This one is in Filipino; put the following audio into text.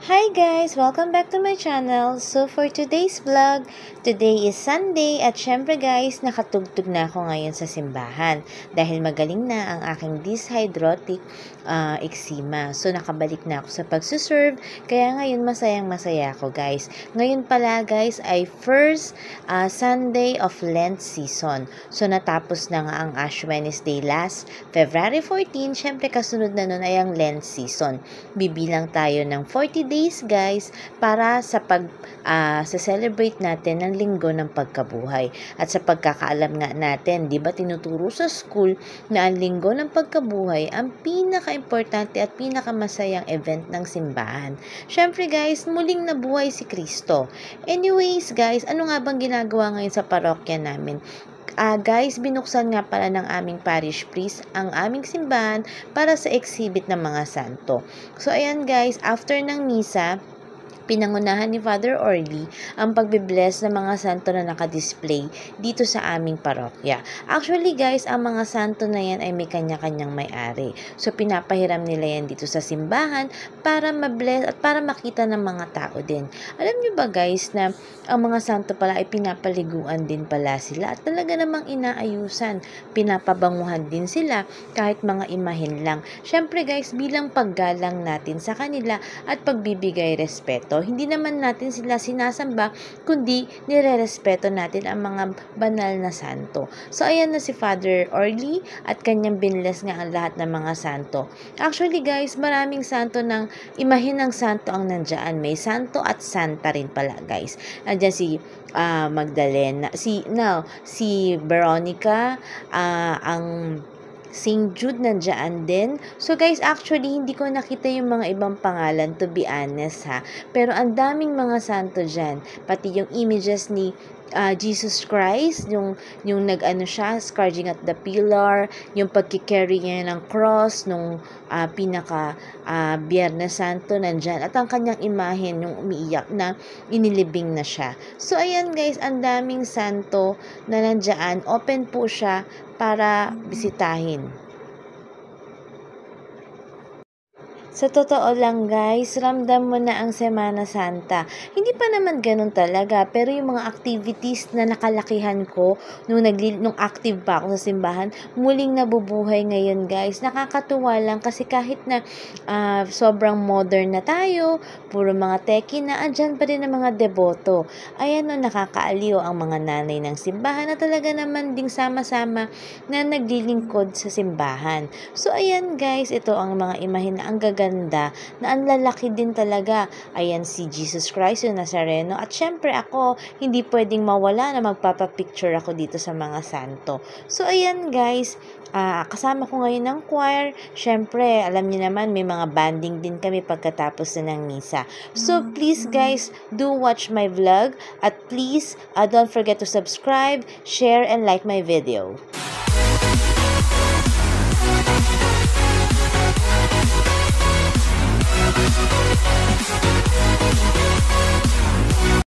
Hi guys! Welcome back to my channel. So for today's vlog, today is Sunday at syempre guys, nakatugtog na ako ngayon sa simbahan dahil magaling na ang aking dyshydrotic eczema. So nakabalik na ako sa pagsuserve, kaya ngayon masayang-masaya ako guys. Ngayon pala guys ay first Sunday of Lent season. So natapos na nga ang Ash Wednesday last February 14. Syempre kasunod na nun ay ang Lent season. Bibilang tayo ng 40 days guys para sa celebrate natin ng linggo ng pagkabuhay. At sa pagkakaalam nga natin, 'di ba tinuturo sa school na ang linggo ng pagkabuhay ang pinaka-importante at pinakamasayang event ng simbahan. Syempre guys, muling nabuhay si Kristo. Anyways guys, ano nga bang ginagawa ngayon sa parokya namin? Guys, binuksan nga pala ng aming parish priest ang aming simbahan para sa exhibit ng mga santo. So, ayan guys, after ng misa, pinangunahan ni Father Orly ang pagbibless ng mga santo na nakadisplay dito sa aming parokya. Actually guys, ang mga santo na yan ay may kanya-kanyang may-ari. So pinapahiram nila yan dito sa simbahan para mabless at para makita ng mga tao din. Alam nyo ba guys na ang mga santo pala ay pinapaliguan din pala sila at talaga namang inaayusan. Pinapabanguhan din sila kahit mga imahin lang. Syempre guys, bilang paggalang natin sa kanila at pagbibigay respeto, hindi naman natin sila sinasamba, kundi nire-respeto natin ang mga banal na santo. So, ayan na si Father Orly at kanyang binless nga ang lahat ng mga santo. Actually guys, maraming santo ng imahin ng santo ang nandyan. May santo at santa rin pala guys. Nandyan si Magdalena, si Veronica, ang St. Jude nandiyan din. So guys, actually hindi ko nakita yung mga ibang pangalan, to be honest ha. Pero ang daming mga santo dyan. Pati yung images ni Jesus Christ, yung nag-ano siya, scourging at the pillar, yung pagkicarry niya ng cross, nung Biyernes Santo nandyan. At ang kanyang imahen, yung umiiyak na inilibing na siya. So ayan guys, ang daming santo na nandyan. Open po siya para bisitahin. Sa totoo lang guys, ramdam mo na ang Semana Santa. Hindi pa naman ganun talaga, pero yung mga activities na nakalakihan ko nung active pa ako sa simbahan, muling nabubuhay ngayon guys. Nakakatuwa lang kasi kahit na sobrang modern na tayo, puro mga teki na, andyan pa rin ang mga deboto. Ayan o, nakakaaliw ang mga nanay ng simbahan na talaga naman ding sama-sama na naglilingkod sa simbahan. So ayan guys, ito ang mga imahin na ang gaganda na ang lalaki din talaga. Ayan si Jesus Christ yung Nazareno at syempre ako hindi pwedeng mawala na magpapapicture ako dito sa mga santo. So ayan guys, kasama ko ngayon ng choir. Syempre alam niyo naman may mga banding din kami pagkatapos na ng misa. So please guys, do watch my vlog at please don't forget to subscribe, share and like my video.